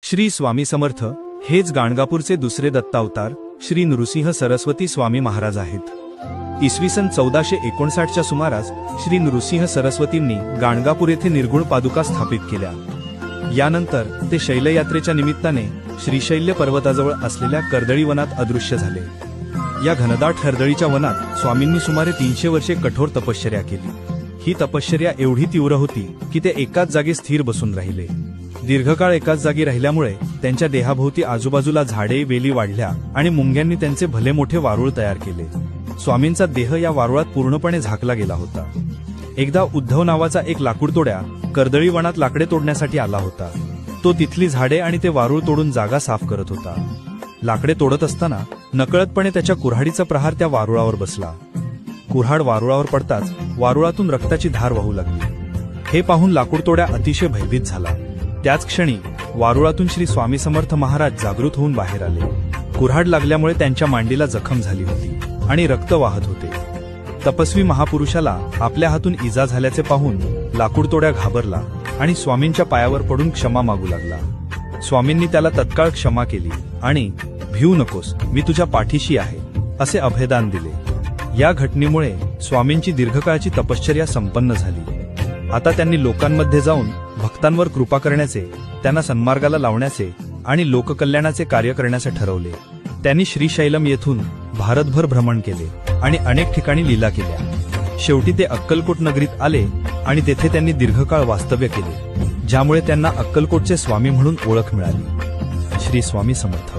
श्री स्वामी समर्थ हेच गाणगापूरचे दुसरे दत्तावतार श्री नृसिंह सरस्वती स्वामी महाराज आहेत। इसवी सन 1459च्या सुमारास श्री नृसिंह सरस्वतींनी गाणगापूर येथे निर्गुण पादुका स्थापित केल्या। यानंतर ते शैलयात्रेच्या निमित्ताने श्रीशैल्य पर्वताजवळ असलेल्या कर्दळी वनात अदृश्य झाले। या घनदाट हरदळीच्या वनात स्वामींनी सुमारे 300 वर्षे कठोर तपश्चर्या केली। ही तपश्चर्या एवढी तीव्र होती की ते एकाच जागी स्थिर बसून राहिले। दीर्घकाळ एकाच जागी राहिल्यामुळे त्यांच्या देहाभोवती आजूबाजूला झाडे वेली वाढल्या आणि मुंग्यांनी त्यांचे भले मोठे वारुळ तयार केले। स्वामींचा देह या वारुळात पूर्णपणे झाकला गेला होता। एकदा उद्धव नावाचा एक लाकूडतोड्या कर्दळी वनात लाकडे तोडण्यासाठी आला होता। तो तिथली झाडे आणि ते वारुळ तोडून जागा साफ करत होता। लाकडे तोडत असताना नकळतपणे त्याच्या कुऱ्हाडीचा प्रहार त्या वारुळावर बसला। कुऱ्हाड वारुळावर पडताच वारुळातून रक्ताची धार वाहू लागली। हे पाहून लाकूडतोड्या अतिशय भयभीत झाला। त्याच क्षणी वारुळातून श्री स्वामी समर्थ महाराज जागृत होऊन बाहेर आले। कुऱ्हाड लागल्यामुळे त्यांच्या मांडीला जखम झाली होती आणि रक्त वाहत होते। तपस्वी महापुरुषाला आपल्या हातून इजा झाल्याचे पाहून लाकूडतोड्या घाबरला आणि स्वामींच्या पायावर पडून क्षमा मागू लागला। स्वामींनी त्याला तत्काळ क्षमा केली आणि भिऊ नकोस, मी तुझ्या पाठीशी आहे असे अभयदान दिले। या घटनेमुळे स्वामींची दीर्घकाळची तपश्चर्या संपन्न झाली। आता त्यांनी लोकांमध्ये जाऊन भक्तांवर कृपा करण्याचे, त्यांना सन्मार्गाला लावण्याचे आणि लोककल्याणाचे कार्य करण्याचे ठरवले। त्यांनी श्रीशैलम येथून भारतभर भ्रमण केले आणि अनेक ठिकाणी लीला केल्या। शेवटी ते अक्कलकोट नगरीत आले आणि तेथे त्यांनी दीर्घकाळ वास्तव्य केले, ज्यामुळे त्यांना अक्कलकोटचे स्वामी म्हणून ओळख मिळाली। श्री स्वामी समर्थ।